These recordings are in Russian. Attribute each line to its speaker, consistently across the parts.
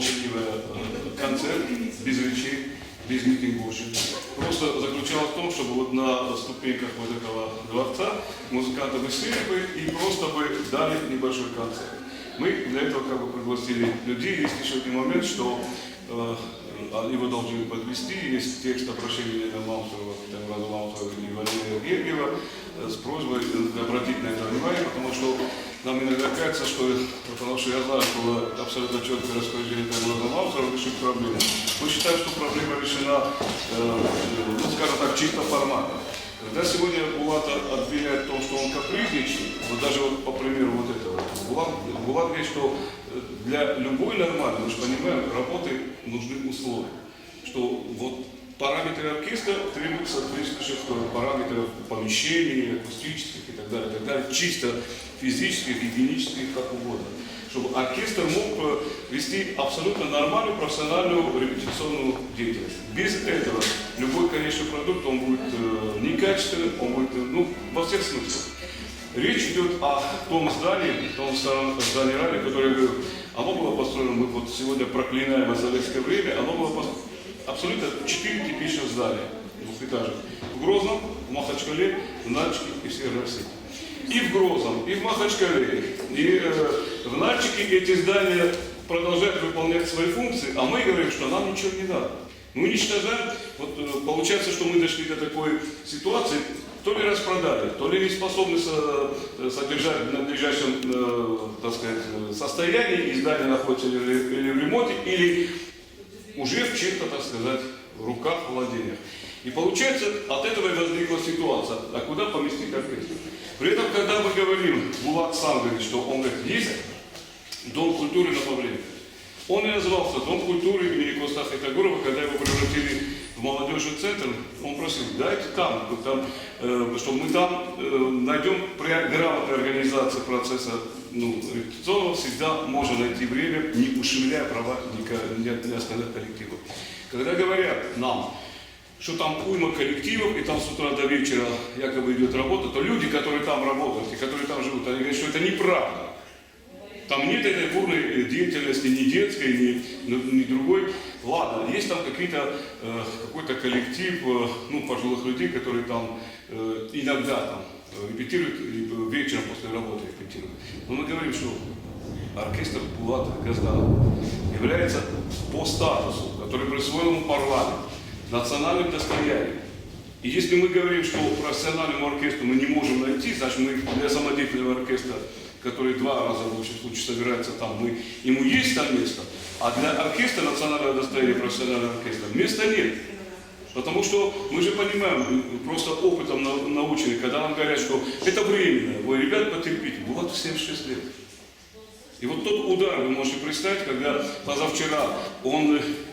Speaker 1: молчаливый концерт, без речей, без митингушек. Просто заключалось в том, чтобы вот на ступеньках вот этого дворца музыканты бы сели бы и просто бы дали небольшой концерт. Мы для этого как бы пригласили людей. Есть еще один момент, что его должны подвести. Есть текст обращения Леонида Мамонтова, Тамара Мамонтова и Валерия Гергиева с просьбой обратить на это внимание, потому что нам иногда кажется, что, потому что я знаю, что было абсолютно четкое распоряжение Тамара Мамонтова решить проблему. Мы считаем, что проблема решена, ну, скажем так, чисто формально. Когда сегодня Булат обвиняет в том, что он капризничает, вот даже вот по примеру вот этого, Булат говорит, что для любой нормальной, мы же понимаем, работы нужны условия, что вот параметры оркестра требуют соответствующих параметров помещений, акустических и так далее, чисто физических, гигиенических, как угодно, чтобы оркестр мог вести абсолютно нормальную профессиональную репетиционную деятельность. Без этого любой конечный продукт, он будет некачественным, он будет, ну, во всех смыслах. Речь идет о том здании ранее, которое, я говорю, оно было построено, мы вот сегодня проклинаем советское время, оно было построено абсолютно 4 типичных здания, двухэтажных. В Грозном, в Махачкале, в Нальчике и в Северной Осетии. И в Грозном, и в Махачкале, и в Нальчике эти здания продолжают выполнять свои функции, а мы говорим, что нам ничего не надо. Мы уничтожаем, вот получается, что мы дошли до такой ситуации, то ли распродали, то ли не способны содержать в надлежащем, так сказать, состоянии, и здание находится или в ремонте, или уже в чьих-то, так сказать, в руках, владениях. И получается, от этого и возникла ситуация, а куда поместить оркестр? При этом, когда мы говорим, Булат сам говорит, что он говорит, есть Дом культуры на Павленко. Он и назывался Дом культуры имени Коста Хайтагурова, когда его превратили в молодежный центр, он просил, дайте там, чтобы мы там найдем грамотную организацию процесса репетиционного, всегда можно найти время, не ущемляя права ни остальных коллективов. Когда говорят нам, что там уйма коллективов, и там с утра до вечера якобы идет работа, то люди, которые там работают и которые там живут, они говорят, что это неправда. Там нет этой бурной деятельности, ни детской, ни другой. Ладно, есть там какой-то коллектив, пожилых людей, которые там иногда там репетируют, вечером после работы репетируют. Но мы говорим, что оркестр Булата Газданова является по статусу, который присвоил ему парламент, национальным достоянием. И если мы говорим, что профессиональному оркестру мы не можем найти, значит мы для самодеятельного оркестра, который 2 раза в лучшем случае собирается там, ему есть там место, а для оркестра национального достояния профессионального оркестра места нет. Потому что мы же понимаем, просто опытом научены, когда нам говорят, что это временно, вы, ребят, потерпите, Булату 76 лет. И вот тот удар, вы можете представить, когда позавчера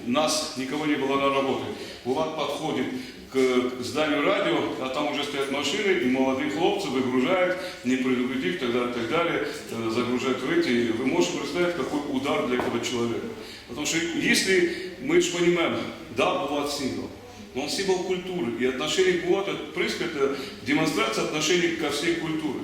Speaker 1: нас никого не было на работе, Булат подходит к зданию радио, а там уже стоят машины, и молодые хлопцы выгружают, не предупредив, так далее, загружают в эти. Вы можете представить, какой удар для этого человека. Потому что если мы же понимаем, да, Булат символ, но он символ культуры, и отношение к Булату, это демонстрация отношений ко всей культуре.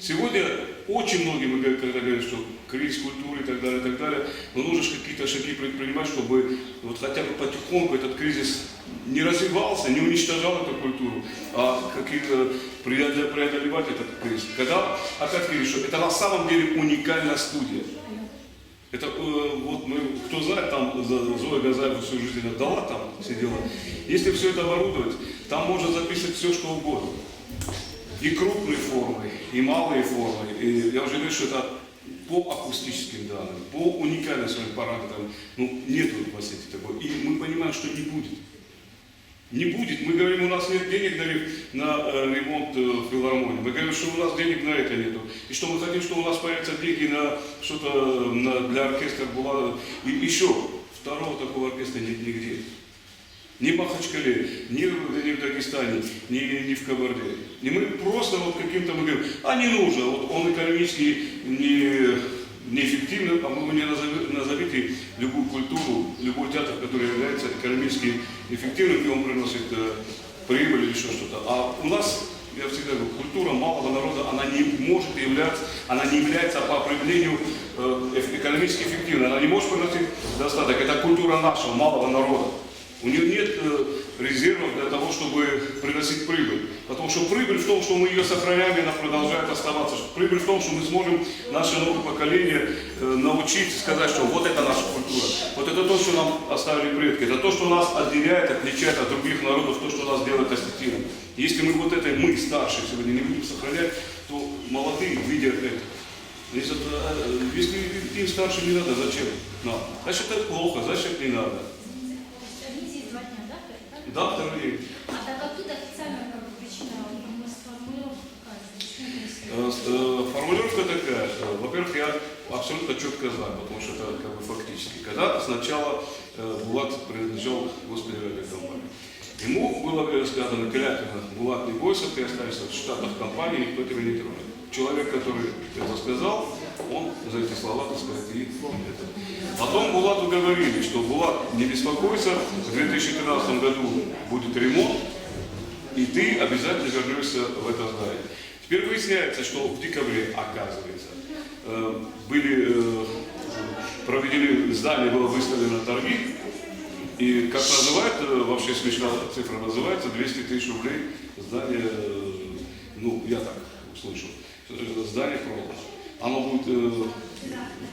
Speaker 1: Сегодня очень многие, мы когда говорим, что кризис культуры и так далее, но нужно же какие-то шаги предпринимать, чтобы вот хотя бы потихоньку этот кризис не развивался, не уничтожал эту культуру, а какие-то преодолевать этот кризис. Когда, опять говорю, что это на самом деле уникальная студия. Это вот мы, кто знает, там Зоя Газаева всю жизнь отдала, там сидела. Если все это оборудовать, там можно записывать все, что угодно. И крупные формы, и малые формы. И я уже говорю, что это по акустическим данным, по уникальным своим параметрам. Нет в Осетии такой. И мы понимаем, что не будет. Не будет. Мы говорим, у нас нет денег на ремонт филармонии. Мы говорим, что у нас денег на это нету. И что мы хотим, что у нас появятся деньги на что-то для оркестра Булата. И еще второго такого оркестра нет нигде. Ни в Махачкале, ни в Дагестане, ни в Кабарде. И мы просто вот каким-то мы говорим, не нужно, вот он экономически неэффективный, а вы мне назовите любую культуру, любой театр, который является экономически эффективным, и он приносит прибыль или еще что-то. А у нас я всегда говорю, культура малого народа, она не может являться, она не является по определению экономически эффективной, она не может приносить достаток. Это культура нашего малого народа. У нее нет резервов для того, чтобы приносить прибыль. Потому что прибыль в том, что мы ее сохраняем, и она продолжает оставаться. Прибыль в том, что мы сможем наше новое поколение научить сказать, что вот это наша культура. Вот это то, что нам оставили предки. Это то, что нас отделяет, отличает от других народов, то, что нас делает остальным. Если мы вот это, мы старшие сегодня не будем сохранять, то молодые видят это. Если им старше не надо, зачем? Надо. Значит, это плохо, значит, не надо. Да, второй день.
Speaker 2: А так тут официально как бы причина
Speaker 1: формулировка такая. Во-первых, я абсолютно четко знаю, потому что это как бы фактически. Когда сначала Булат принадлежал Господи авиакомпании. Ему было сказано, клятвенно, Булат, не бойся, ты останешься в штатах компании, никто тебя не тронет. Человек, который это сказал, он за эти слова, так сказать, и это. Потом Булату говорили, что Булат, не беспокойся, в 2013 году будет ремонт, и ты обязательно вернешься в это здание. Теперь выясняется, что в декабре, оказывается, проведены, здание было выставлено на торги, и, как называют, вообще смешная цифра называется, 200 тысяч рублей здание, ну, я так услышал, здание продано. Оно будет,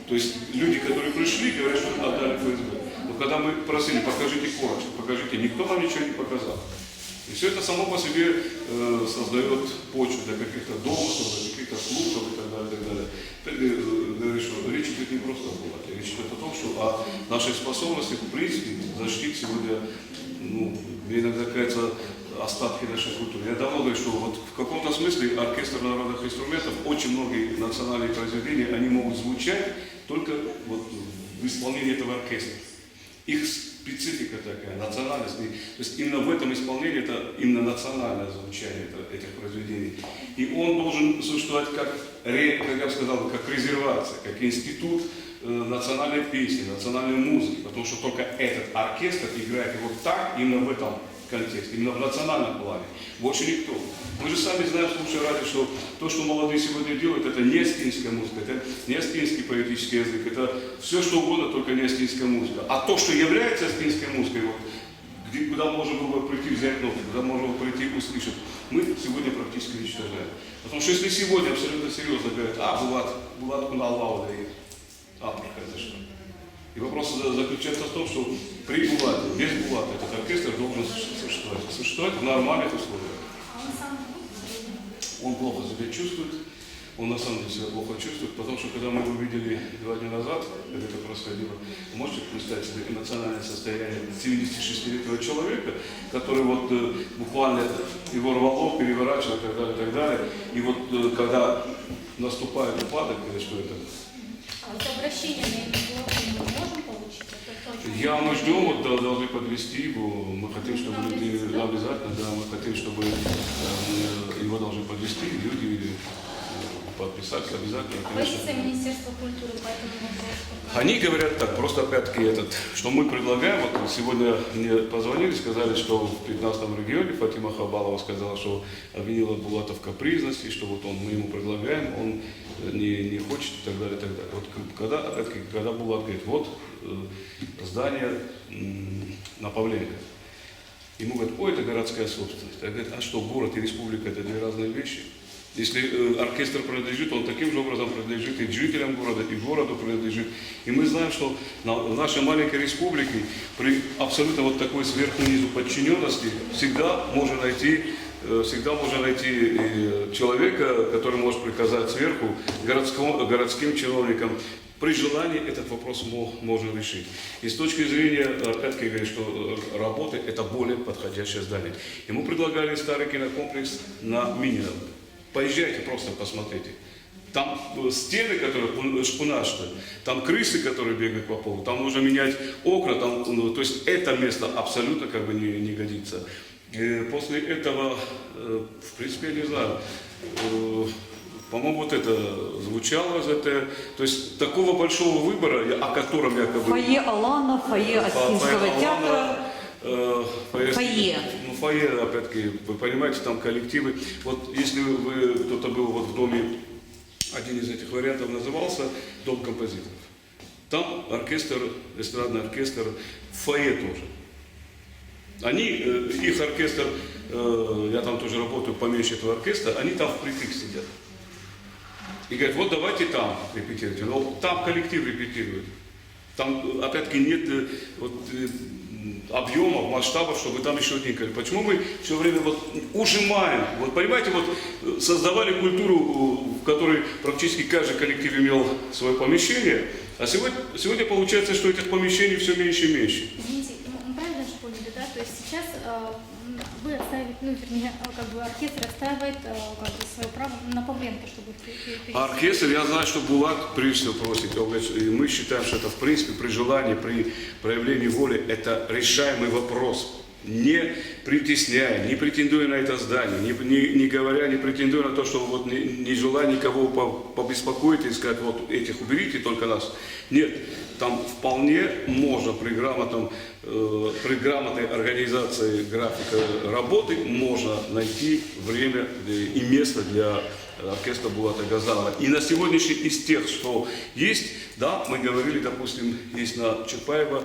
Speaker 1: то есть люди, которые пришли, говорят, что это отдали ФСБ. Но когда мы просили, покажите корочку, покажите, никто нам ничего не показал. И все это само по себе создает почву для каких-то домыслов, для каких-то слухов и так далее, и так далее. Говоришь, что речь идет не просто о Булате, речь идет о том, что о нашей способности, в принципе, защитить сегодня, ну, мне иногда кажется, остатки нашей культуры. Я давно говорю, что вот в каком-то смысле оркестр народных инструментов, очень многие национальные произведения, они могут звучать только вот в исполнении этого оркестра. Их специфика такая, национальность. То есть именно в этом исполнении это именно национальное звучание этих произведений. И он должен существовать как я бы сказал, как резервация, как институт национальной песни, национальной музыки. Потому что только этот оркестр играет его так, именно в этом контексте, именно в национальном плане. Больше никто. Мы же сами знаем, слушая радио, что то, что молодые сегодня делают, это не астинская музыка, это не астинский поэтический язык, это все что угодно, только не астинская музыка. А то, что является астинской музыкой, вот, куда можно было бы прийти взять ноты, куда можно было прийти услышать, мы сегодня практически уничтожаем. Потому что если сегодня абсолютно серьезно говорят, Булат Куналлау дает, проходит что? И вопрос заключается в том, что при Булате, без Булата этот оркестр должен существовать в нормальных условиях. Он плохо себя чувствует, он на самом деле себя плохо чувствует, потому что когда мы его видели 2 дня назад, когда это происходило, вы можете представить себе эмоциональное состояние 76-летнего человека, который вот буквально его рвало, переворачивало и так далее. И вот когда наступает упадок, или что это?
Speaker 2: А вот обращение на его мы можем получить?
Speaker 1: Я мы ждем, вот должны подвести его, мы хотим, чтобы люди, обязательно, да, мы хотим, чтобы его должны подвести, люди подписать обязательно.
Speaker 2: Позиция Министерства культуры по этому вопросу?
Speaker 1: Они говорят так, просто опять-таки что мы предлагаем, вот сегодня мне позвонили, сказали, что в 15-м регионе Фатима Хабалова сказала, что обвинила Булата в капризности, что вот мы ему предлагаем, он не хочет и так далее, и так далее. Вот когда, опять-таки, когда Булат говорит, вот здание на Павленко, ему говорят, ой, это городская собственность. Я говорю, а что, город и республика это две разные вещи? Если оркестр принадлежит, он таким же образом принадлежит и жителям города, и городу принадлежит. И мы знаем, что в нашей маленькой республике при абсолютно вот такой сверху низу подчиненности всегда можно найти человека, который может приказать сверху городским чиновникам. При желании этот вопрос можно решить. И с точки зрения, опять-таки, говорит, что работы это более подходящее здание. Ему предлагали старый кинокомплекс на Минина. Поезжайте, просто посмотрите. Там стены, которые шпунашные, там крысы, которые бегают по полу, там нужно менять окна, то есть это место абсолютно как бы не годится. И после этого, в принципе, я не знаю, по-моему, вот это звучало, то есть такого большого выбора, о котором якобы...
Speaker 3: Фойе Алана, фойе Астинского театра. Фойе.
Speaker 1: Ну, фойе, опять-таки, вы понимаете, там коллективы. Вот если вы, кто-то был вот в доме, один из этих вариантов назывался «Дом композиторов». Там оркестр, эстрадный оркестр, фойе тоже. Они, их оркестр, я там тоже работаю поменьше этого оркестра, они там впритык сидят. И говорят, вот давайте там репетируйте. Но там коллектив репетирует. Там, опять-таки, нет вот, объемов, масштабов, чтобы там еще один коллектив. Почему мы все время вот ужимаем? Вот понимаете, вот создавали культуру, в которой практически каждый коллектив имел свое помещение, а сегодня получается, что этих помещений все меньше и меньше.
Speaker 2: Извините, мы правильно же поняли, да? То есть сейчас вы отстаиваете, ну, вернее, как бы оркестр отстаивает как бы свое право на Павленко, чтобы
Speaker 1: Оркестр, я знаю, что Булат прежде всего просит, и мы считаем, что это в принципе при желании, при проявлении воли, это решаемый вопрос. Не притесняя, не претендуя на это здание, не говоря, не претендуя на то, что вот не желая никого побеспокоить и сказать, вот этих уберите, только нас. Нет, там вполне можно при грамотной организации графика работы можно найти время и место для оркестра Булата Газанова. И на сегодняшний из тех, что есть, да, мы говорили, допустим, есть на Чапаева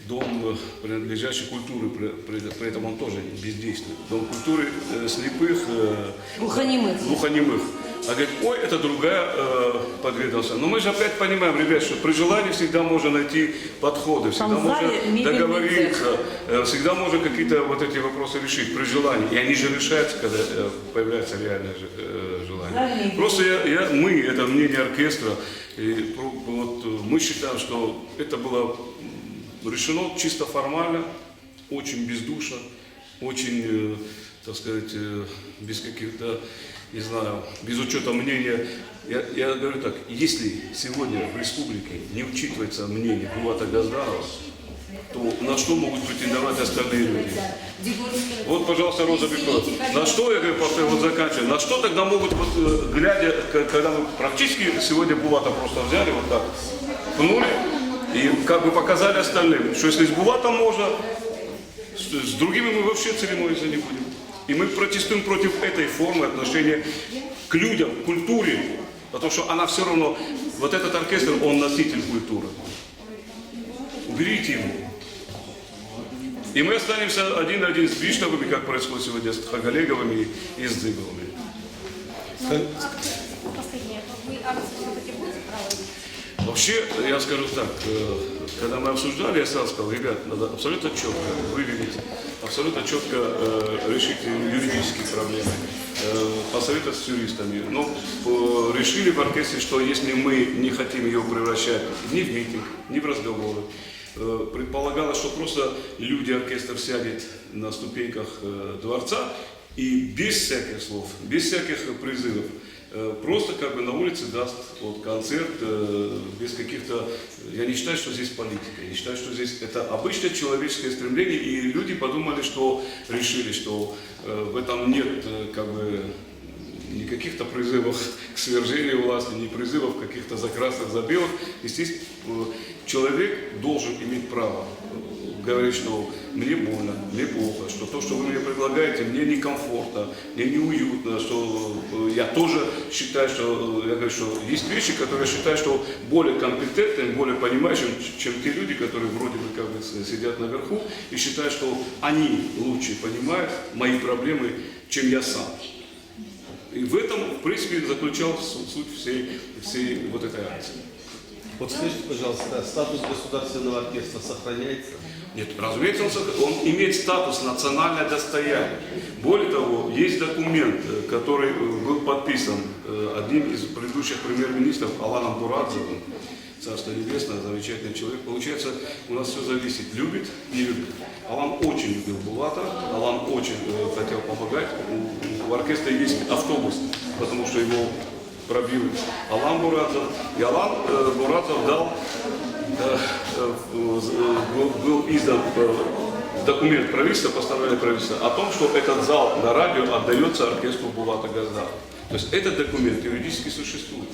Speaker 1: дом принадлежащий культуры, при этом он тоже бездействует. Дом культуры слепых, глухонемых. А говорит, ой, это другая подведомственность. Но мы же опять понимаем, ребят, что при желании всегда можно найти подходы, всегда можно договориться, всегда можно какие-то вот эти вопросы решить при желании. И они же решаются, когда появляется реальное желание. Просто мы, это мнение оркестра, и вот мы считаем, что это было решено чисто формально, очень бездушно, очень, так сказать, без каких-то, не знаю, без учета мнения. Я говорю так, если сегодня в республике не учитывается мнение Булата Газанова, то на что могут претендовать остальные люди? Вот, пожалуйста, Роза Бекова. На что, я говорю, вот заканчиваю, на что тогда могут, вот, глядя, когда мы практически сегодня Булата просто взяли, вот так, пнули, и как бы показали остальным, что если с Булатом можно, с другими мы вообще церемониться не будем. И мы протестуем против этой формы отношения к людям, к культуре, потому что она все равно, вот этот оркестр, он носитель культуры. Уберите его. И мы останемся один на один с Биштовыми, как происходит сегодня с Хагалеговыми и с Дзыговыми.
Speaker 2: Последнее. Вы акцию все-таки будете проводить?
Speaker 1: Вообще, я скажу так, когда мы обсуждали, я сразу сказал, ребят, надо абсолютно четко выявить, абсолютно четко решить юридические проблемы, посоветоваться с юристами. Но решили в оркестре, что если мы не хотим ее превращать ни в митинг, ни в разговоры, предполагалось, что просто люди, оркестр сядет на ступеньках дворца и без всяких слов, без всяких призывов, просто как бы на улице даст вот, концерт без каких-то... Я не считаю, что здесь политика, я считаю, что здесь это обычное человеческое стремление, и люди подумали, что решили, что в этом нет как бы никаких-то призывов к свержению власти, ни призывов каких-то за красных, за белых. Естественно, человек должен иметь право говорить, что мне больно, мне плохо, что то, что вы мне предлагаете, мне некомфортно, мне неуютно, что я тоже считаю, что, я говорю, что есть вещи, которые я считаю, что более компетентными, более понимающими, чем те люди, которые вроде бы как бы сидят наверху и считают, что они лучше понимают мои проблемы, чем я сам. И в этом, в принципе, заключалась суть всей вот этой акции.
Speaker 4: Вот скажите, пожалуйста, статус государственного оркестра сохраняется?
Speaker 1: Нет, разумеется, он имеет статус национальное достояние. Более того, есть документ, который был подписан одним из предыдущих премьер-министров Аланом Бурадзевым. Царство небесное, замечательный человек. Получается, у нас все зависит, любит, не любит. Алан очень любил Булата, Алан очень хотел помогать. В оркестре есть автобус, потому что его пробил Алан Бурадзев. И Алан Бурадзев дал, был издан документ правительства, постановление правительства о том, что этот зал на радио отдается оркестру Булата Газанова. То есть этот документ юридически существует.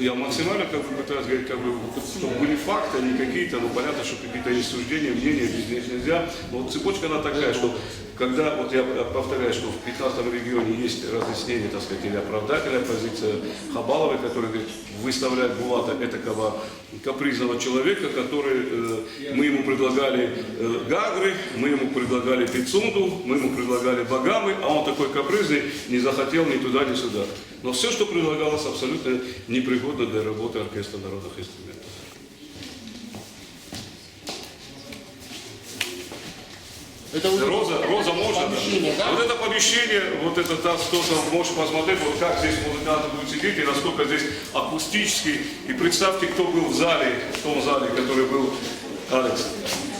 Speaker 1: Я максимально пытаюсь говорить, чтобы были факты, а не какие-то, понятно, что какие-то есть суждения, мнения, без них нельзя. Но вот цепочка она такая, что когда, я повторяю, что в 15-м регионе есть разъяснение, так сказать, или оправдательная позиция Хабаловой, которая говорит, выставляет Булата этакого капризного человека, который, мы ему предлагали Гагры, мы ему предлагали Пицунду, мы ему предлагали Багамы, а он такой капризный, не захотел ни туда, ни сюда. Но все, что предлагалось, абсолютно непригодно для работы оркестра народных инструментов.
Speaker 3: Это вот
Speaker 1: Роза может,
Speaker 3: помещение, да?
Speaker 1: Вот это помещение, вот это кто-то может посмотреть, вот как здесь музыканты будут сидеть и насколько здесь акустически. И представьте, кто был в зале, в том зале, который был, Алекс,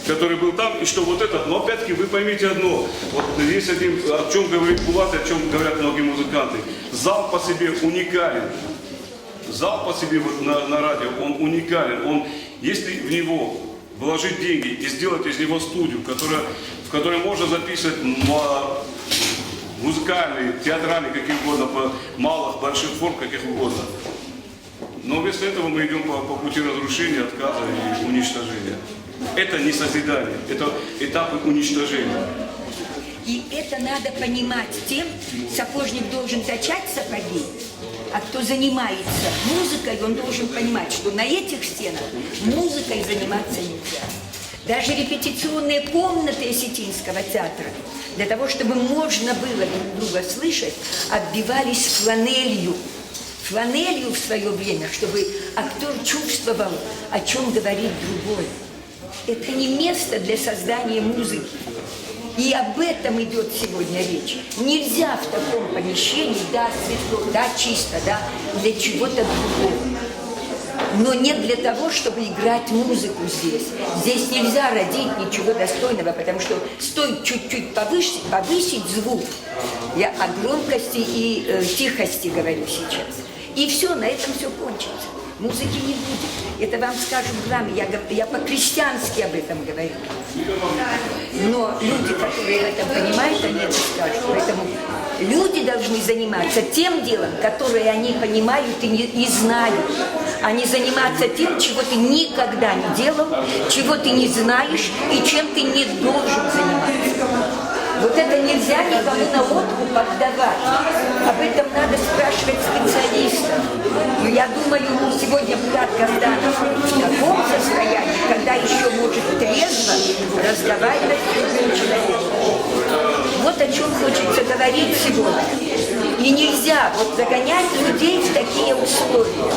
Speaker 1: который был там, и что вот это, но опять-таки вы поймите одно, вот есть один, о чем говорит Булат, о чем говорят многие музыканты. Зал по себе уникален. Зал по себе вот на радио, он уникален. Если в него вложить деньги и сделать из него студию, в которой можно записывать музыкальные, театральные, какие угодно, по малых, больших форм, каких угодно. Но вместо этого мы идем по пути разрушения, отказа и уничтожения. Это не созидание, это этапы уничтожения.
Speaker 5: И это надо понимать тем, сапожник должен точать сапоги, а кто занимается музыкой, он должен понимать, что на этих стенах музыкой заниматься нельзя. Даже репетиционные комнаты Осетинского театра, для того, чтобы можно было друг друга слышать, оббивались фланелью. Фланелью в свое время, чтобы актер чувствовал, о чем говорит другой. Это не место для создания музыки. И об этом идет сегодня речь. Нельзя в таком помещении, да, светло, да, чисто, да, для чего-то другого. Но не для того, чтобы играть музыку здесь. Здесь нельзя родить ничего достойного, потому что стоит чуть-чуть повысить звук. Я о громкости и тихости говорю сейчас. И все, на этом все кончится. Музыки не будет. Это вам скажут граммы. Я по-крестьянски об этом говорю. Но люди, которые это понимают, они это скажут. Поэтому люди должны заниматься тем делом, которое они понимают и знают. А не заниматься тем, чего ты никогда не делал, чего ты не знаешь и чем ты не должен заниматься. Вот это нельзя никому на откуп отдавать. Об этом надо спрашивать специалистов. Но я думаю, сегодня Булат Казданов в таком состоянии, когда еще может трезво разговаривать с другим человеком. Вот о чем хочется говорить сегодня. И нельзя вот загонять людей в такие условия.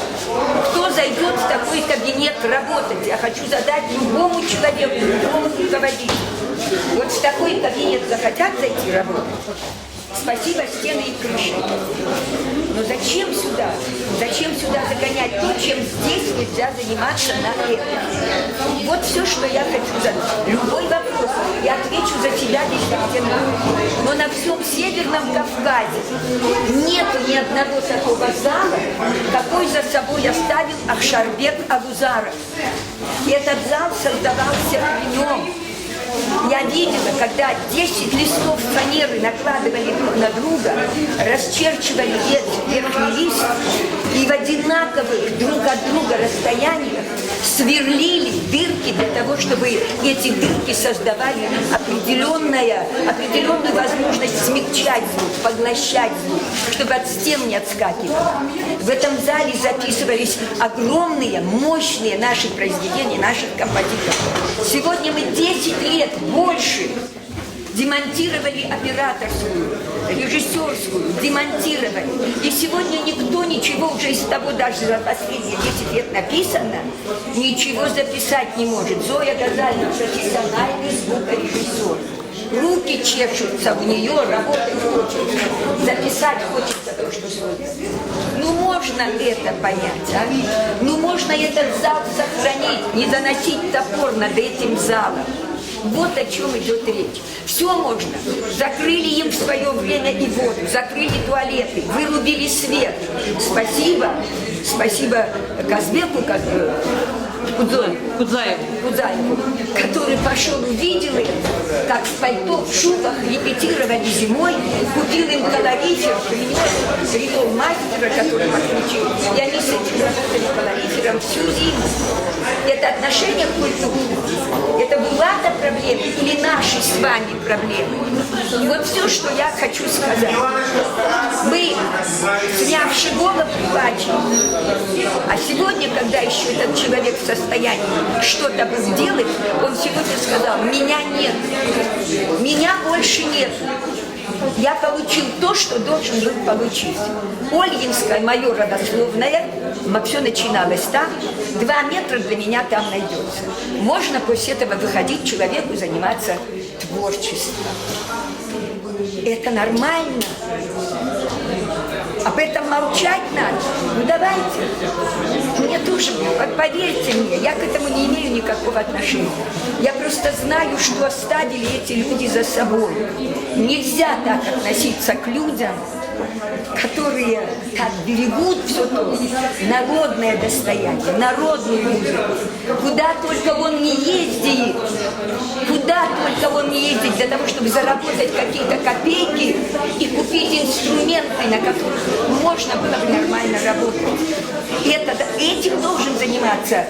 Speaker 5: Кто зайдет в такой кабинет работать? Я хочу задать любому человеку, любому руководителю. Вот в такой кабинет захотят зайти работать? Спасибо, стены и крыши. Но зачем сюда? Зачем сюда загонять то, чем здесь нельзя заниматься на этом? Вот все, что я хочу задать. Любой вопрос, я отвечу за тебя везде. Но на всем Северном Кавказе нету ни одного такого зала, какой за собой оставил Ахшарбек Абузаров. И этот зал создавался при нем. Я видела, когда 10 листов фанеры накладывали друг на друга, расчерчивали верхний лист и в одинаковых друг от друга расстояниях сверлили дырки для того, чтобы эти дырки создавали определенную возможность смягчать звук, поглощать звук, чтобы от стен не отскакивало. В этом зале записывались огромные, мощные наши произведения, наших композиторов. Сегодня мы 10 лет больше демонтировали операторскую, режиссерскую, демонтировали. И сегодня никто ничего уже из того, даже за последние 10 лет написано, ничего записать не может. Зоя Газальевна профессиональный звукорежиссер. Руки чешутся в нее, работать хочется, записать хочется то, что слышится. Ну можно это понять, а? Ну можно этот зал сохранить, не заносить топор над этим залом. Вот о чем идет речь. Все можно. Закрыли им в свое время и воду, закрыли туалеты, вырубили свет. Спасибо Казбеку, Кудзаеву, который пошел, увидел их, как в пальто, в шубах репетировали зимой, купил им колорифер, привел мастера, который подключил, и они с этим работали колорифером всю зиму. Это отношение к культуре, это была-то проблема или наши с вами проблемы? Вот все, что я хочу сказать. Мы, снявши голову, плачем. А сегодня, когда еще этот человек в состоянии что-то будет делать, он сегодня сказал: меня нет, меня больше нет. Я получил то, что должен был получить. Ольгинская, мое родословное, все начиналось там. 2 метра для меня там найдется. Можно после этого выходить человеку заниматься творчеством. Это нормально. Об этом молчать надо. Ну давайте. Мне тоже, поверьте мне, я к этому не имею никакого отношения. Я просто знаю, что оставили эти люди за собой. Нельзя так относиться к людям, которые так берегут все то народное достояние, народную музыку. Куда только он не ездит, куда только он не ездит для того, чтобы заработать какие-то копейки и купить инструменты, на которых можно было бы нормально работать. Этим должен заниматься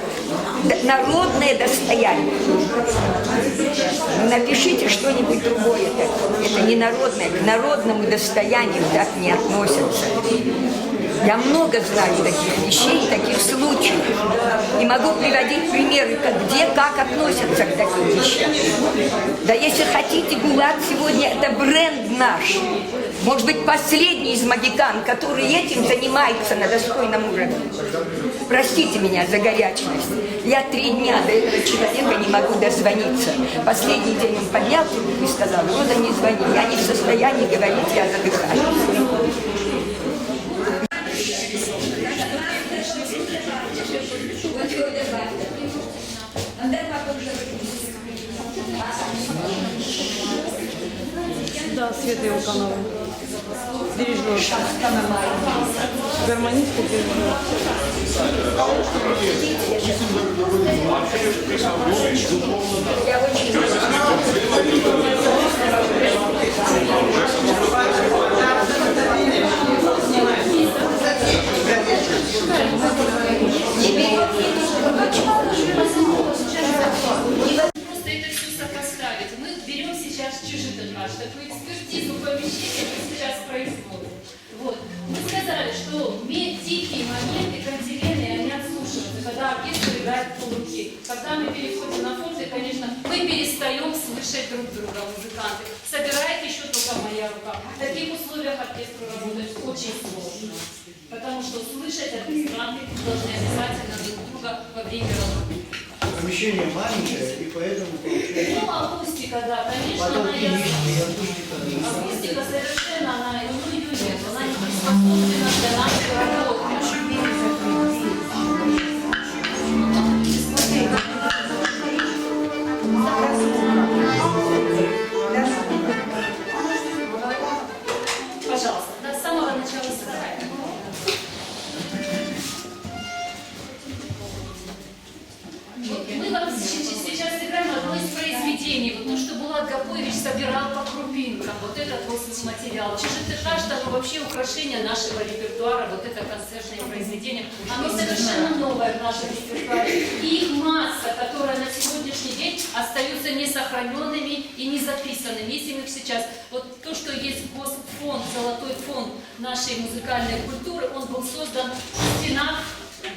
Speaker 5: народное достояние. Напишите что-нибудь другое. Это не народное, к народному достоянию так не относятся. Я много знаю таких вещей, таких случаев. И могу приводить примеры, где, как относятся к таким вещам. Да если хотите, Булат сегодня это бренд наш. Может быть, последний из магикан, который этим занимается на достойном уровне. Простите меня за горячность. Я 3 дня до этого человека не могу дозвониться. Последний день он поднял трубку и сказал: Роза, не звони, я не в состоянии говорить, я задыхаюсь.
Speaker 6: Да, Света Иванова. Дирижер. Гармонистка, дирижер.
Speaker 5: Я очень
Speaker 7: Просто это все сопоставить. Мы берем сейчас наш, такую экспертизу помещения мы сейчас производим. Вот. Мы сказали, что дикие моменты, кантилены, они отслушиваются, когда оркестр играет в полуки. Когда мы переходим на форте, конечно, мы перестаем слышать друг друга, музыканты. Собирает еще только моя рука. В таких условиях оркестру работать очень сложно. Потому что слышать оркестранты должны обязательно друг друга во время работы.
Speaker 8: Помещение маленькое, и поэтому получается...
Speaker 7: Ну, акустика, да, конечно, она акустика совершенно, она, ну, ее нет, она не приспособлена для нашей работы. Пожалуйста, до самого начала сыграем. Мы вам сейчас играем одно из произведений, вот то, что Булат Гапоевич собирал по крупинкам, вот этот вот материал. Чижитыхаш, там вообще украшение нашего репертуара, вот это концертное произведение, оно совершенно новое в нашем репертуаре. И их масса, которая на сегодняшний день остаются несохраненными и не записанными. Если мы сейчас, вот то, что есть Госпфонд, золотой фонд нашей музыкальной культуры, он был создан в стенах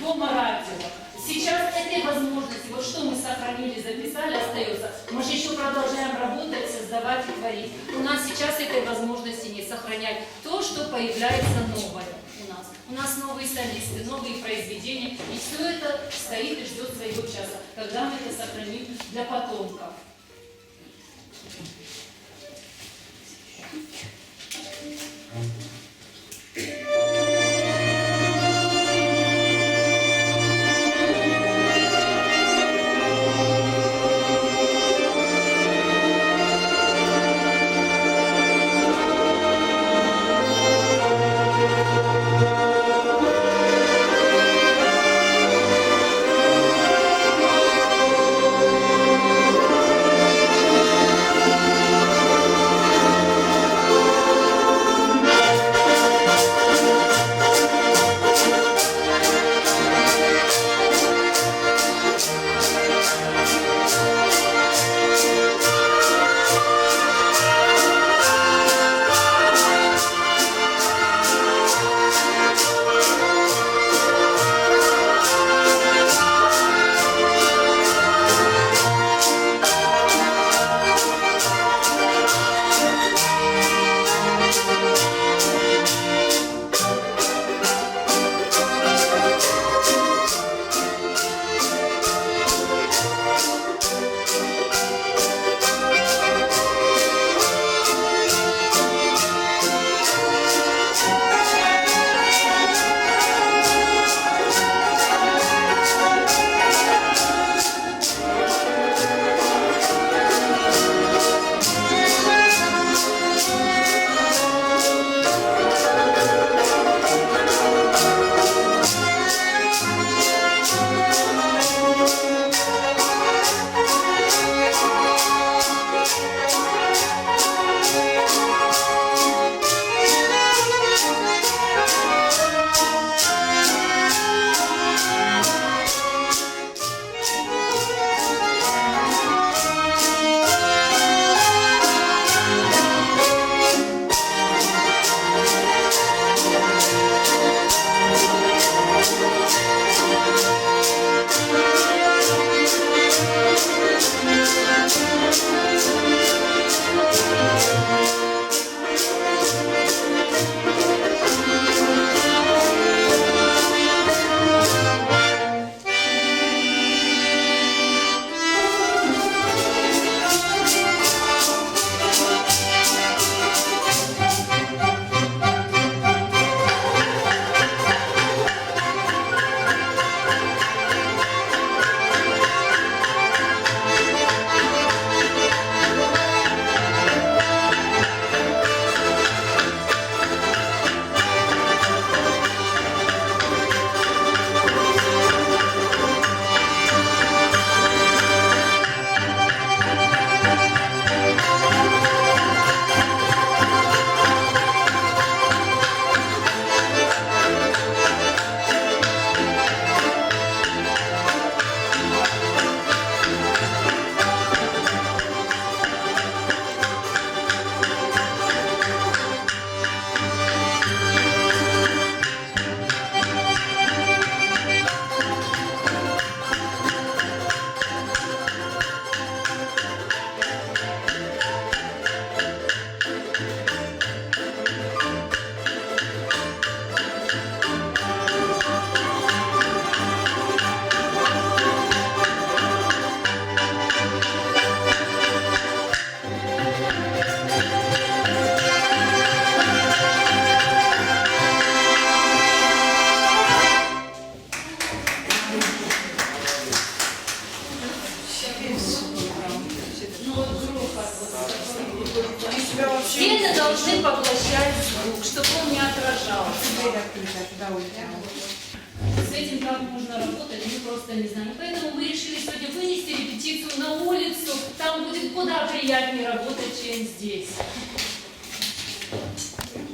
Speaker 7: Дома радио. Сейчас этой возможности, вот что мы сохранили, записали, остается. Мы же еще продолжаем работать, создавать и творить. У нас сейчас этой возможности не сохранять то, что появляется новое у нас. У нас новые солисты, новые произведения. И все это стоит и ждет своего часа, когда мы это сохраним для потомков. Ну вот грохот. Стены должны поглощать звук, чтобы он не отражался. С этим как можно работать, мы просто не знаем. Поэтому мы решили сегодня вынести репетицию на улицу. Там будет куда приятнее работать, чем здесь.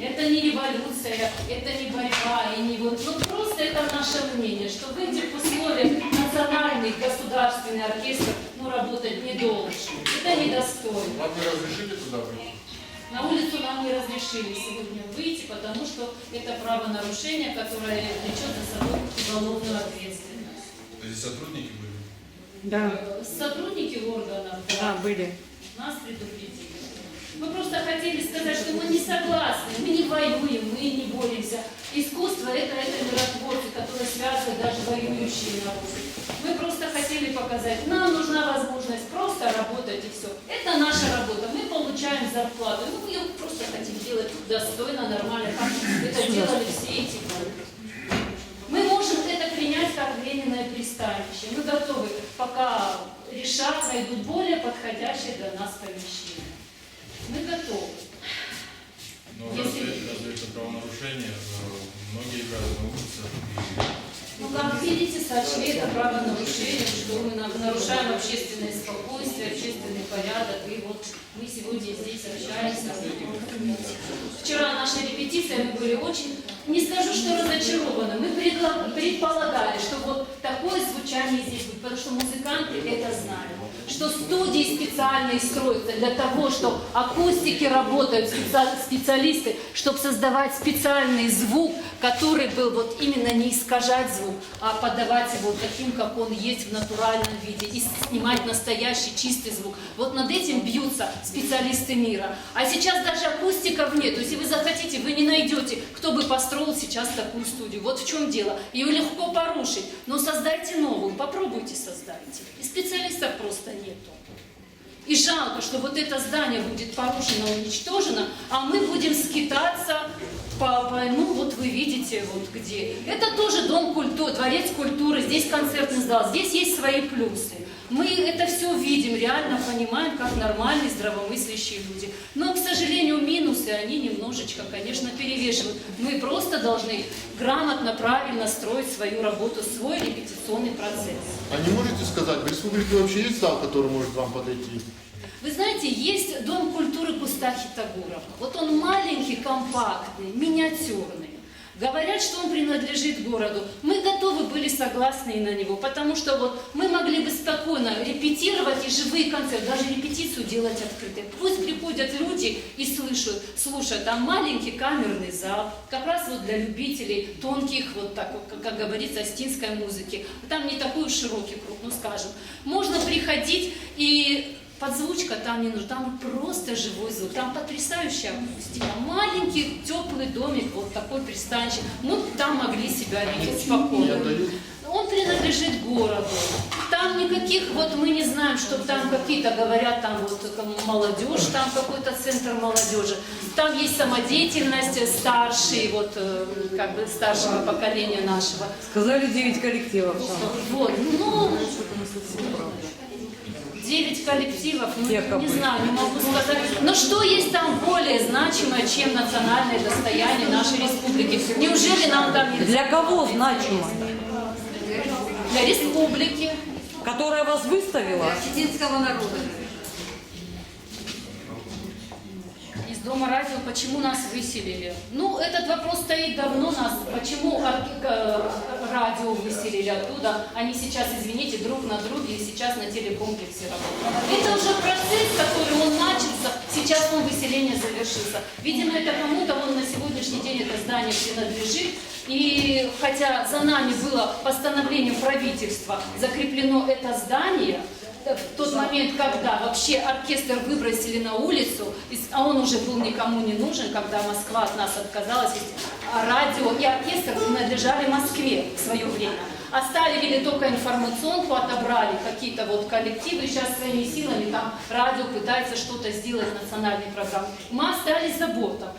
Speaker 7: Это не революция, это не борьба, и не вот, ну просто это наше мнение, что в этих условиях национальный государственный оркестр, ну, работать не должен. Это недостойно.
Speaker 3: Вам не разрешили туда выйти?
Speaker 7: На улицу нам не разрешили сегодня выйти, потому что это правонарушение, которое влечет за собой уголовную ответственность.
Speaker 3: Здесь сотрудники были?
Speaker 6: Да,
Speaker 7: Сотрудники органов,
Speaker 6: да, были.
Speaker 7: нас предупредили. Мы просто хотели сказать, что мы не согласны, мы не воюем, мы не боремся. Искусство это миротворцы, которые связывают даже воюющие народы. Мы просто хотели показать, нам нужна возможность просто работать и все. Это наша работа, мы получаем зарплату, мы ее просто хотим делать достойно, нормально, как это делали все эти годы. Мы можем это принять как временное пристанище. Мы готовы, пока решат, найдут более подходящее для нас помещение. Мы готовы.
Speaker 3: Но разве это правонарушение? Многие играют на улице.
Speaker 7: Ну, как видите, сочли это правонарушение, что мы нарушаем общественное спокойствие, общественный порядок. И вот мы сегодня здесь общаемся. Вчера наша репетиция, мы были очень, не скажу, что разочарованы. Мы предполагали, что вот такое звучание здесь будет, потому что музыканты это знают. Что студии специальные строятся для того, что акустики работают, специалисты, чтобы создавать специальный звук, который был вот именно не искажать звук, а подавать его таким, как он есть в натуральном виде, и снимать настоящий чистый звук. Вот над этим бьются специалисты мира. А сейчас даже акустиков нет. То есть, если вы захотите, вы не найдете, кто бы построил сейчас такую студию. Вот в чем дело. Ее легко порушить, но создайте новую, попробуйте создайте. И специалистов просто нету. И жалко, что вот это здание будет порушено, уничтожено, а мы будем скитаться ну вот вы видите, вот где. Это тоже дом культуры, дворец культуры, здесь концертный зал, здесь есть свои плюсы. Мы это все видим, реально понимаем, как нормальные, здравомыслящие люди. Но, к сожалению, минусы, они немножечко, конечно, перевешивают. Мы просто должны грамотно, правильно строить свою работу, свой репетиционный процесс.
Speaker 3: А не можете сказать, в республике вообще есть зал, который может вам подойти?
Speaker 7: Вы знаете, есть Дом культуры Кустахи Тагурова. Вот он маленький, компактный, миниатюрный. Говорят, что он принадлежит городу. Мы готовы были согласны и на него, потому что вот мы могли бы спокойно репетировать и живые концерты, даже репетицию делать открытой. Пусть приходят люди и слушают. Там маленький камерный зал, как раз вот для любителей тонких, вот так, как говорится, астинской музыки. Там не такой уж широкий круг, ну скажем. Можно приходить и... Подзвучка там не нужна, там просто живой звук, там потрясающая акустика. Маленький теплый домик, вот такой пристанище. Мы там могли себя видеть спокойно. Он принадлежит городу. Там никаких, вот мы не знаем, что там какие-то говорят, там вот молодежь, там какой-то центр молодежи. Там есть самодеятельность старшей, вот как бы старшего поколения нашего.
Speaker 6: Сказали 9 коллективов.
Speaker 7: Вот, ну... 9 коллективов, ну, не знаю, не могу сказать. Но что есть там более значимое, чем национальное достояние нашей республики? Неужели нам там нельзя?
Speaker 6: Для кого значимо?
Speaker 7: Для республики.
Speaker 6: Которая вас выставила?
Speaker 5: Осетинского народа.
Speaker 7: Из Дома радио, почему нас выселили? Ну, этот вопрос стоит давно нас. Почему радио выселили оттуда? Они сейчас, извините, друг на друге и сейчас на телекомплексе работают. Это уже процесс, который он начался, сейчас он выселение завершился. Видимо, это кому-то, он на сегодняшний день это здание принадлежит. И хотя за нами было постановлением правительства закреплено это здание, в тот момент, когда вообще оркестр выбросили на улицу, а он уже был никому не нужен, когда Москва от нас отказалась, радио и оркестр принадлежали Москве в свое время. Оставили только информационку, отобрали какие-то вот коллективы, сейчас своими силами там радио пытается что-то сделать в национальной программе. Мы остались за бортом.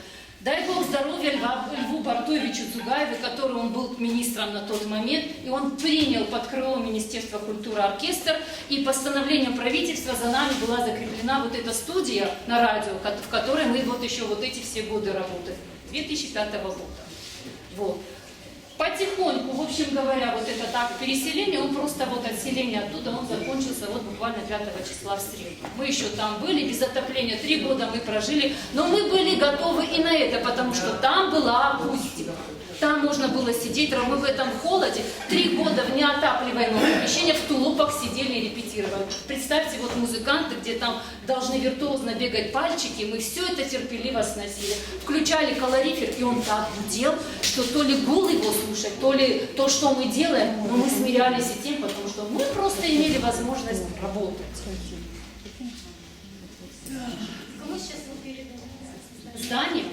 Speaker 7: Дай Бог здоровья Льву Бартовичу Дзугаеву, который он был министром на тот момент, и он принял под крыло Министерства культуры оркестр, и постановлением правительства за нами была закреплена вот эта студия на радио, в которой мы вот еще вот эти все годы работали, 2005 года. Вот. Потихоньку, в общем говоря, вот это так, переселение, он просто вот отселение оттуда, он закончился вот буквально 5 числа в среду. Мы еще там были, без отопления 3 года мы прожили, но мы были готовы и на это, потому что там была акустика. Там можно было сидеть, мы в этом холоде 3 года в неотапливаемом помещении в тулупах сидели и репетировали. Представьте, вот музыканты, где там должны виртуозно бегать пальчики, мы все это терпеливо сносили. Включали колорифер, и он так гудел, что то ли гул его слушать, то ли то, что мы делаем, но мы смирялись и тем, потому что мы просто имели возможность работать.
Speaker 2: Кому сейчас вы передали?
Speaker 7: Здание.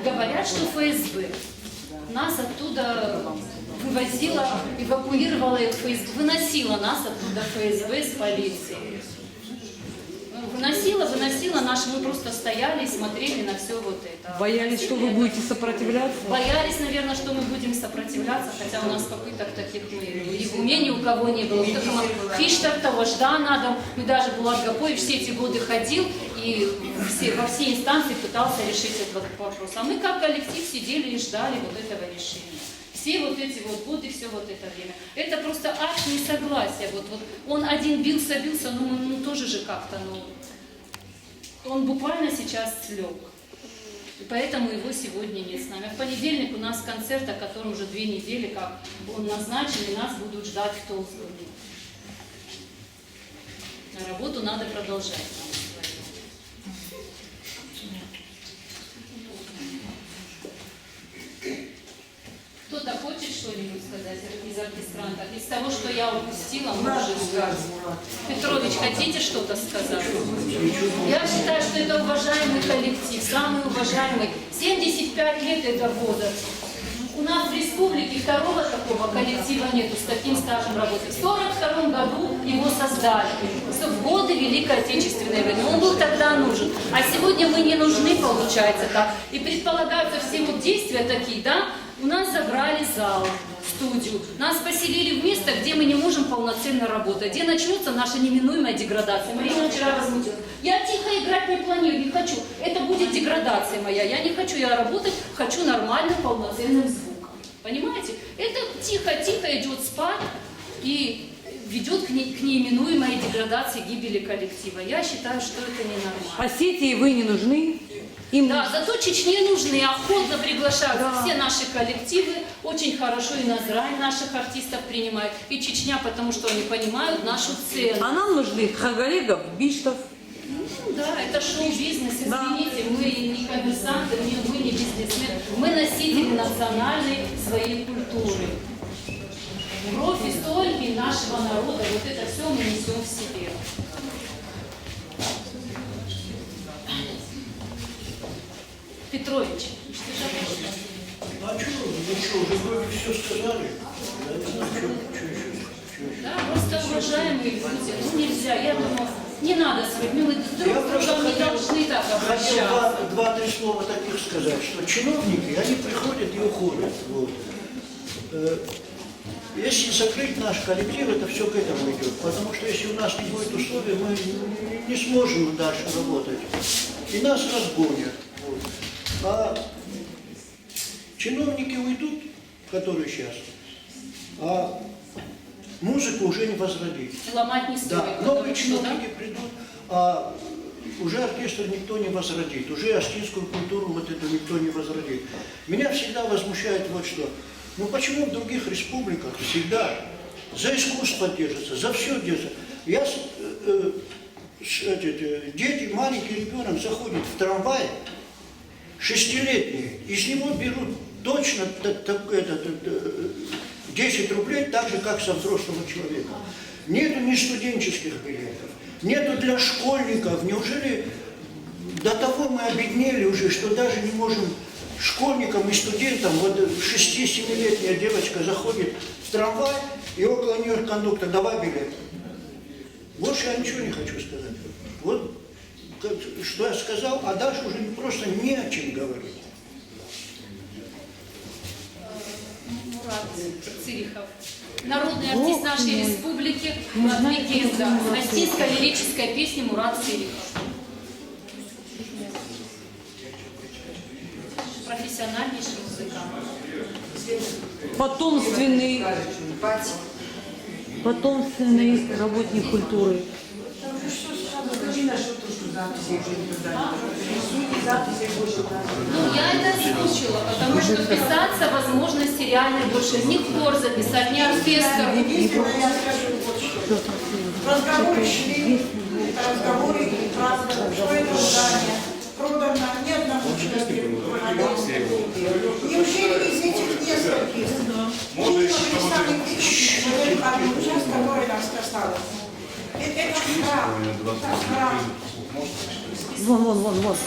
Speaker 7: Говорят, что ФСБ нас оттуда вывозила, эвакуировала их ФСБ, выносила нас оттуда ФСБ с полицией. Выносила наши, мы просто стояли и смотрели на все вот это.
Speaker 6: Боялись, что вы будете сопротивляться?
Speaker 7: Боялись, наверное, что мы будем сопротивляться, хотя у нас попыток таких и в уме ни у кого не было. Фиштар того, Жданадом, мы даже Булат Гапоевич все эти годы ходил и во все инстанции пытался решить этот вопрос. А мы как коллектив сидели и ждали вот этого решения. Все вот эти вот годы, все вот это время. Это просто акт несогласия. Вот он один бился, ну тоже же как-то, он буквально сейчас слег. И поэтому его сегодня нет с нами. В понедельник у нас концерт, о котором уже 2 недели, как он назначен, и нас будут ждать в Толсгоне. А работу надо продолжать. Кто-то хочет что-нибудь сказать из оркестрантов? Из того, что я упустила, может сказать. Петрович, хотите что-то сказать? Я считаю, что это уважаемый коллектив, самый уважаемый. 75 лет это года. У нас в республике второго такого коллектива нету с таким стажем работы. В 1942 году его создали, в годы Великой Отечественной войны. Он был тогда нужен. А сегодня мы не нужны, получается так. И предполагаются все вот действия такие, да? У нас забрали зал, студию, нас поселили в место, где мы не можем полноценно работать, где начнется наша неминуемая деградация. Марина вчера возмутилась. Я тихо играть не планирую, не хочу. Это будет деградация моя. Я не хочу я работать, хочу нормальным, полноценным звуком. Понимаете? Это тихо-тихо идет спад и ведет к неименуемой деградации, гибели коллектива. Я считаю, что это ненормально.
Speaker 6: Осетии вы не нужны? Им
Speaker 7: Да, зато Чечне нужны, охотно приглашаются все наши коллективы, очень хорошо и Назрань наших артистов принимает, и Чечня, потому что они понимают нашу цену.
Speaker 6: А нам нужны Хагалегов, Биштов.
Speaker 7: Да, это шоу-бизнес, извините, мы не коммерсанты, мы не бизнесмены, мы носители национальной своей культуры. Кровь и соль нашего народа, вот это все мы несем в себе. Петрович,
Speaker 8: А что, уже вроде все сказали. Я не знаю, что еще.
Speaker 7: да, просто уважаемые люди, ну нельзя, я думаю, не надо с людьми, мы друг
Speaker 8: Я
Speaker 7: с
Speaker 8: просто
Speaker 7: другом не должны так обращаться.
Speaker 8: хотел 2-3 слова таких сказать, что чиновники, они приходят и уходят. Вот. Если закрыть наш коллектив, это все к этому идет. Потому что если у нас не будет условий, мы не сможем дальше работать. И нас разгонят. Вот. А чиновники уйдут, которые сейчас, а музыку уже не возродить.
Speaker 7: Ломать не стоит.
Speaker 8: Да, новые чиновники придут, а уже оркестр никто не возродит, уже астинскую культуру вот эту никто не возродит. Меня всегда возмущает вот что. Ну почему в других республиках всегда за искусство держатся, за все держатся? Дети, маленький ребенок заходит в трамвай, 6-летний, из него берут точно 10 рублей, так же, как со взрослого человека. Нету ни студенческих билетов, нету для школьников. Неужели до того мы обеднели уже, что даже не можем школьникам и студентам, вот 6-7-летняя девочка заходит в трамвай, и около нее кондуктор: давай билет. Больше я ничего не хочу сказать. Вот что я сказал, а дальше уже просто не о чем говорить.
Speaker 7: Мурат Цирихов. Народный артист нашей республики, легенда. Антийская лирическая песня Мурат Цирихов. Профессиональнейший музыкант.
Speaker 6: Потомственный работник культуры.
Speaker 7: Ну, я это озвучила, потому что писаться возможности реальной больше. Ни хор записать, ни оркестр.
Speaker 9: Я скажу вот что. Разговоры шли, разговоры правда, что это здание продано ни одному человеку. Неужели из этих нескольких можно представить одну часть, которая нас касалась? Это храм.
Speaker 6: Вон.
Speaker 9: Вот.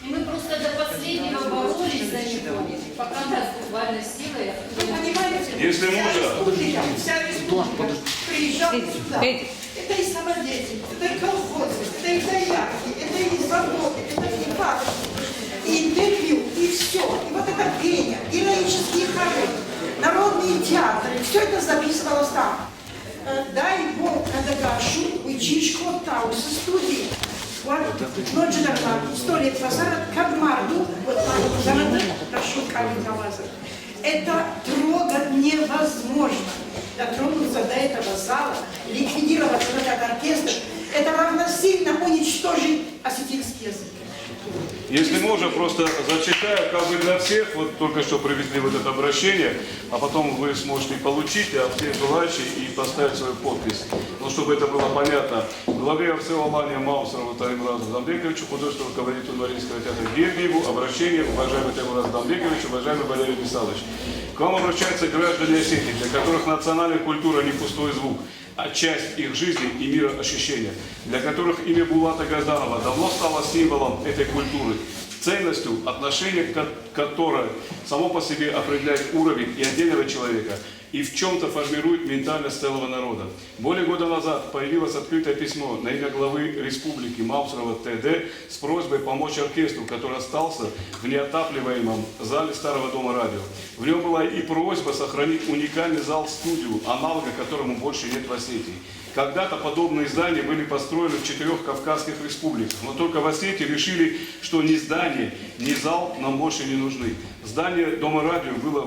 Speaker 7: И мы просто до последнего боролись за него, пока нас буквально силой.
Speaker 9: Понимаете?
Speaker 1: Если можно.
Speaker 9: Вся республика приезжала сюда. Это и самодеятельность, это и колхозы, это и доярки, это и заводы, это и фабрики, и интервью, и все. И вот это пение, героические хоры, народные театры, все это записывалось там. Дай Бог, Кадагашу, Уйчичко, Тауса, студии. Вот, ночь дорога, 100 лет назад, Кадмарду, вот там, прошу, камень Каваза. Это трогать невозможно. Дотронуться до этого зала, ликвидировать этот оркестр, это равносильно уничтожить осетинский язык.
Speaker 1: Если можно, просто зачитаю, как бы для всех, вот только что привезли вот это обращение, а потом вы сможете получить, а все желающие и поставить свою подпись. Но чтобы это было понятно, главе Арсеналания Маусову Таймуразу Дамбековичу, художественному руководителю Мариинского театра Гергиеву, обращение, уважаемый Таймураз Дамбекович, уважаемый Валерий Мисалович. К вам обращаются граждане Осетии, для которых национальная культура не пустой звук, а часть их жизни и мироощущения, для которых имя Булата Газданова давно стало символом этой культуры, ценностью, отношение к которой само по себе определяет уровень и отдельного человека, и в чем-то формирует ментальность целого народа. Более года назад появилось открытое письмо на имя главы республики Маусрова ТД с просьбой помочь оркестру, который остался в неотапливаемом зале Старого дома радио. В нем была и просьба сохранить уникальный зал-студию, аналога которому больше нет в Осетии. Когда-то подобные здания были построены в 4 Кавказских республиках, но только в Осетии решили, что ни здание, ни зал нам больше не нужны. Здание Дома радио было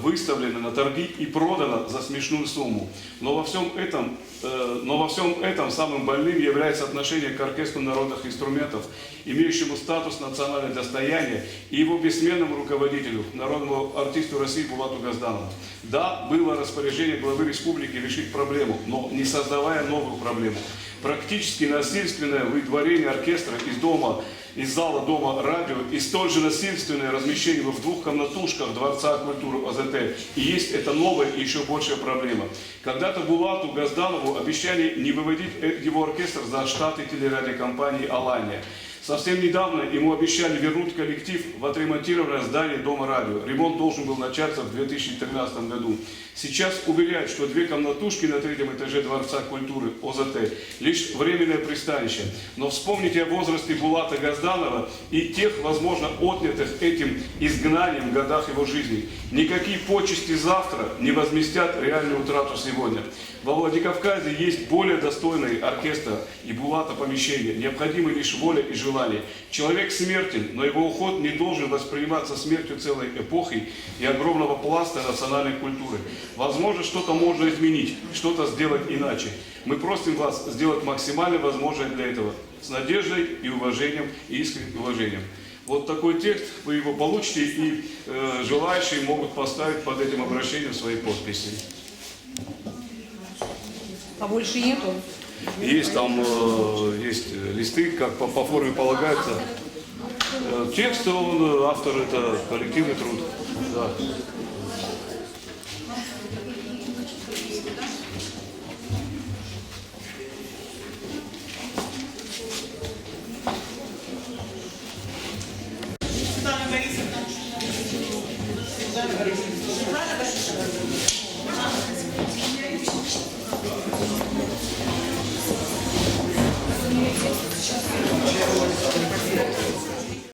Speaker 1: выставлено на торги и продано за смешную сумму. Но во всем этом самым больным является отношение к оркестру народных инструментов, имеющему статус национального достояния, и его бессменному руководителю, народному артисту России Булату Газданову. Да, было распоряжение главы республики решить проблему, но не создавая новую проблему. Практически насильственное выдворение оркестра из зала Дома радио и столь же насильственное размещение его в 2 комнатушках Дворца культуры ОЗТ. И есть это новая и еще большая проблема. Когда-то Булату Газданову обещали не выводить его оркестр за штаты телерадиокомпании «Алания». Совсем недавно ему обещали вернуть коллектив в отремонтированное здание Дома радио. Ремонт должен был начаться в 2013 году. Сейчас уверяют, что 2 комнатушки на 3-м этаже Дворца культуры ОЗТ лишь временное пристанище. Но вспомните о возрасте Булата Газданова и тех, возможно, отнятых этим изгнанием годах его жизни. Никакие почести завтра не возместят реальную утрату сегодня. Во Владикавказе есть более достойный оркестр и Булата помещения. Необходимы лишь воля и желание. Человек смертен, но его уход не должен восприниматься смертью целой эпохи и огромного пласта национальной культуры. Возможно, что-то можно изменить, что-то сделать иначе. Мы просим вас сделать максимально возможное для этого. С надеждой и уважением, и искренним уважением. Вот такой текст, вы его получите, и желающие могут поставить под этим обращением свои подписи.
Speaker 6: А больше нету?
Speaker 1: Есть там есть листы, как по форме полагается. Текст, автор, это коллективный труд. Да.
Speaker 9: Светлана Борисовна